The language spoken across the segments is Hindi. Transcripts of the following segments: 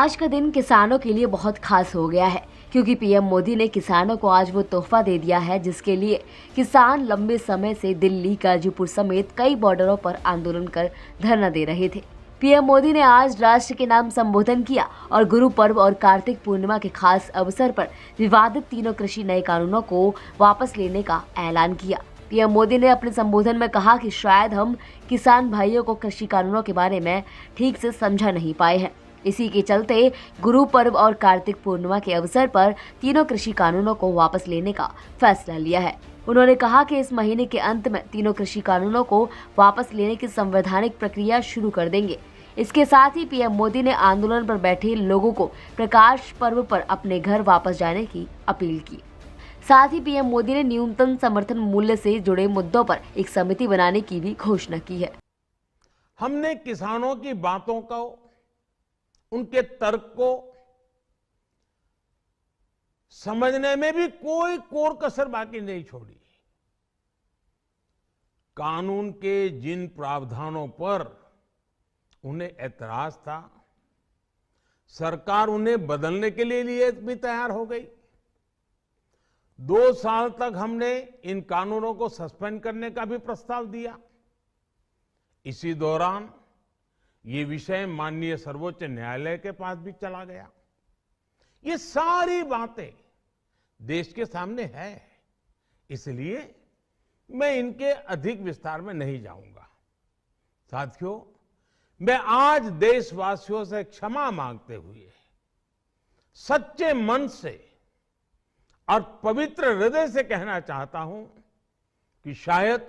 आज का दिन किसानों के लिए बहुत खास हो गया है क्योंकि पीएम मोदी ने किसानों को आज वो तोहफा दे दिया है जिसके लिए किसान लंबे समय से दिल्ली, गाजीपुर समेत कई बॉर्डरों पर आंदोलन कर धरना दे रहे थे। पीएम मोदी ने आज राष्ट्र के नाम संबोधन किया और गुरु पर्व और कार्तिक पूर्णिमा के खास अवसर पर विवादित तीनों कृषि नए कानूनों को वापस लेने का ऐलान किया। पीएम मोदी ने अपने संबोधन में कहा कि शायद हम किसान भाइयों को कृषि कानूनों के बारे में ठीक से समझा नहीं पाए हैं। इसी के चलते गुरु पर्व और कार्तिक पूर्णिमा के अवसर पर तीनों कृषि कानूनों को वापस लेने का फैसला लिया है। उन्होंने कहा कि इस महीने के अंत में तीनों कृषि कानूनों को वापस लेने की संवैधानिक प्रक्रिया शुरू कर देंगे। इसके साथ ही पीएम मोदी ने आंदोलन पर बैठे लोगों को प्रकाश पर्व पर अपने घर वापस जाने की अपील की। साथ ही पीएम मोदी ने न्यूनतम समर्थन मूल्य से जुड़े मुद्दों पर एक समिति बनाने की भी घोषणा की है। हमने किसानों की बातों को, उनके तर्क को समझने में भी कोई कोर कसर बाकी नहीं छोड़ी। कानून के जिन प्रावधानों पर उन्हें ऐतराज था, सरकार उन्हें बदलने के लिए भी तैयार हो गई। 2 साल तक हमने इन कानूनों को सस्पेंड करने का भी प्रस्ताव दिया। इसी दौरान ये विषय माननीय सर्वोच्च न्यायालय के पास भी चला गया। ये सारी बातें देश के सामने है, इसलिए मैं इनके अधिक विस्तार में नहीं जाऊंगा। साथियों, मैं आज देशवासियों से क्षमा मांगते हुए सच्चे मन से और पवित्र हृदय से कहना चाहता हूं कि शायद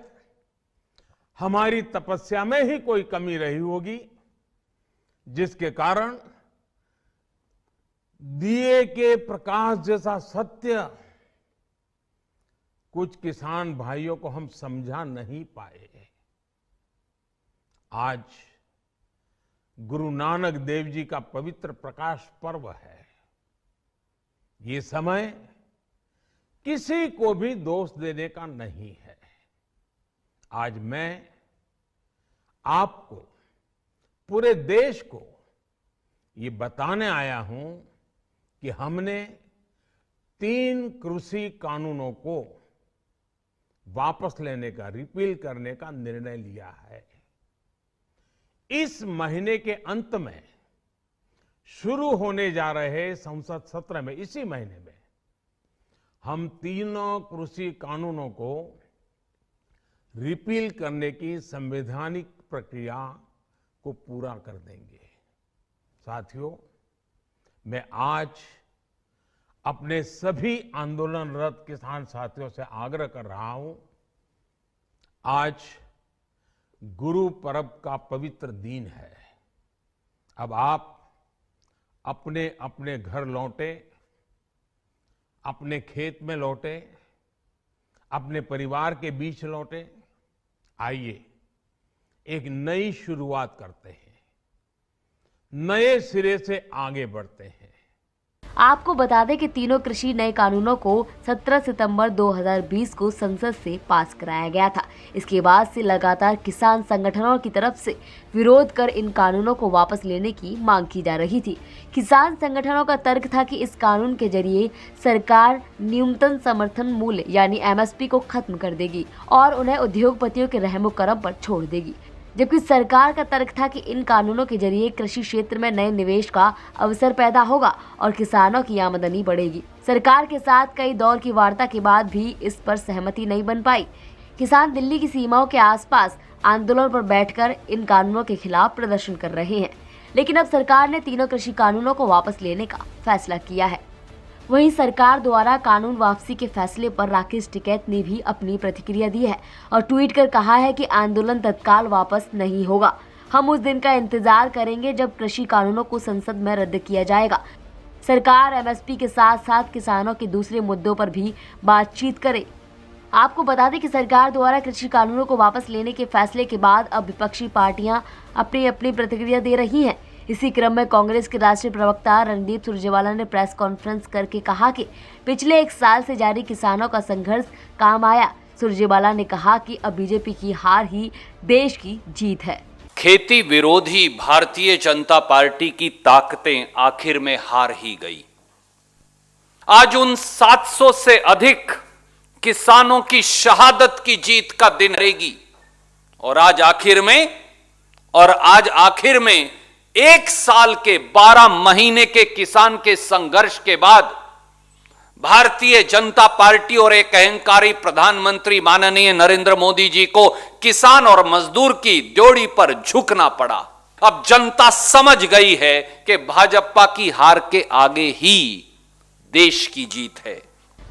हमारी तपस्या में ही कोई कमी रही होगी, जिसके कारण दिए के प्रकाश जैसा सत्य कुछ किसान भाइयों को हम समझा नहीं पाए। आज गुरु नानक देव जी का पवित्र प्रकाश पर्व है। ये समय किसी को भी दोष देने का नहीं है। आज मैं आपको, पूरे देश को ये बताने आया हूं कि हमने 3 कृषि कानूनों को वापस लेने का, रिपील करने का निर्णय लिया है। इस महीने के अंत में शुरू होने जा रहे संसद सत्र में, इसी महीने में हम तीनों कृषि कानूनों को रिपील करने की संवैधानिक प्रक्रिया को पूरा कर देंगे। साथियों, मैं आज अपने सभी आंदोलनरत किसान साथियों से आग्रह कर रहा हूं, आज गुरु पर्व का पवित्र दिन है। अब आप अपने अपने घर लौटे, अपने खेत में लौटे, अपने परिवार के बीच लौटे। आइए एक नई शुरुआत करते हैं, नए सिरे से आगे बढ़ते हैं। आपको बता दें कि तीनों कृषि नए कानूनों को 17 सितंबर 2020 को संसद से पास कराया गया था। इसके बाद से लगातार किसान संगठनों की तरफ से विरोध कर इन कानूनों को वापस लेने की मांग की जा रही थी। किसान संगठनों का तर्क था कि इस कानून के जरिए सरकार न्यूनतम समर्थन मूल्य यानी एमएसपी को खत्म कर देगी और उन्हें उद्योगपतियों के रहमो करम पर छोड़ देगी, जबकि सरकार का तर्क था कि इन कानूनों के जरिए कृषि क्षेत्र में नए निवेश का अवसर पैदा होगा और किसानों की आमदनी बढ़ेगी। सरकार के साथ कई दौर की वार्ता के बाद भी इस पर सहमति नहीं बन पाई। किसान दिल्ली की सीमाओं के आसपास आंदोलन पर बैठकर इन कानूनों के खिलाफ प्रदर्शन कर रहे हैं, लेकिन अब सरकार ने तीनों कृषि कानूनों को वापस लेने का फैसला किया है। वहीं सरकार द्वारा कानून वापसी के फैसले पर राकेश टिकैत ने भी अपनी प्रतिक्रिया दी है और ट्वीट कर कहा है कि आंदोलन तत्काल वापस नहीं होगा। हम उस दिन का इंतजार करेंगे जब कृषि कानूनों को संसद में रद्द किया जाएगा। सरकार एमएसपी के साथ साथ किसानों के दूसरे मुद्दों पर भी बातचीत करे। आपको बता दें कि सरकार द्वारा कृषि कानूनों को वापस लेने के फैसले के बाद अब विपक्षी पार्टियां अपनी अपनी प्रतिक्रिया दे रही हैं। इसी क्रम में कांग्रेस के राष्ट्रीय प्रवक्ता रणदीप सुरजेवाला ने प्रेस कॉन्फ्रेंस करके कहा कि पिछले 1 साल से जारी किसानों का संघर्ष काम आया। सुरजेवाला ने कहा कि अब बीजेपी की हार ही देश की जीत है। खेती विरोधी भारतीय जनता पार्टी की ताकतें आखिर में हार ही गई। आज उन 700 से अधिक किसानों की शहादत की जीत का दिन रहेगी और आज आखिर में 1 साल के 12 महीने के किसान के संघर्ष के बाद भारतीय जनता पार्टी और एक अहंकारी प्रधानमंत्री माननीय नरेंद्र मोदी जी को किसान और मजदूर की ड्योढ़ी पर झुकना पड़ा। अब जनता समझ गई है कि भाजपा की हार के आगे ही देश की जीत है।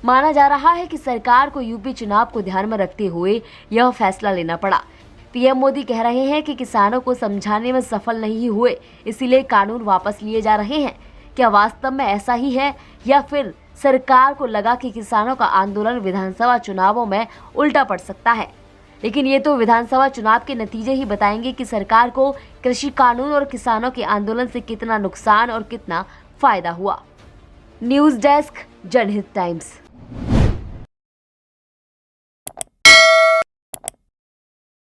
माना जा रहा है कि सरकार को यूपी चुनाव को ध्यान में रखते हुए यह फैसला लेना पड़ा। पीएम मोदी कह रहे हैं कि किसानों को समझाने में सफल नहीं हुए, इसीलिए कानून वापस लिए जा रहे हैं। क्या वास्तव में ऐसा ही है या फिर सरकार को लगा कि किसानों का आंदोलन विधानसभा चुनावों में उल्टा पड़ सकता है? लेकिन ये तो विधानसभा चुनाव के नतीजे ही बताएंगे कि सरकार को कृषि कानून और किसानों के आंदोलन से कितना नुकसान और कितना फायदा हुआ। न्यूज़ डेस्क, जनहित टाइम्स।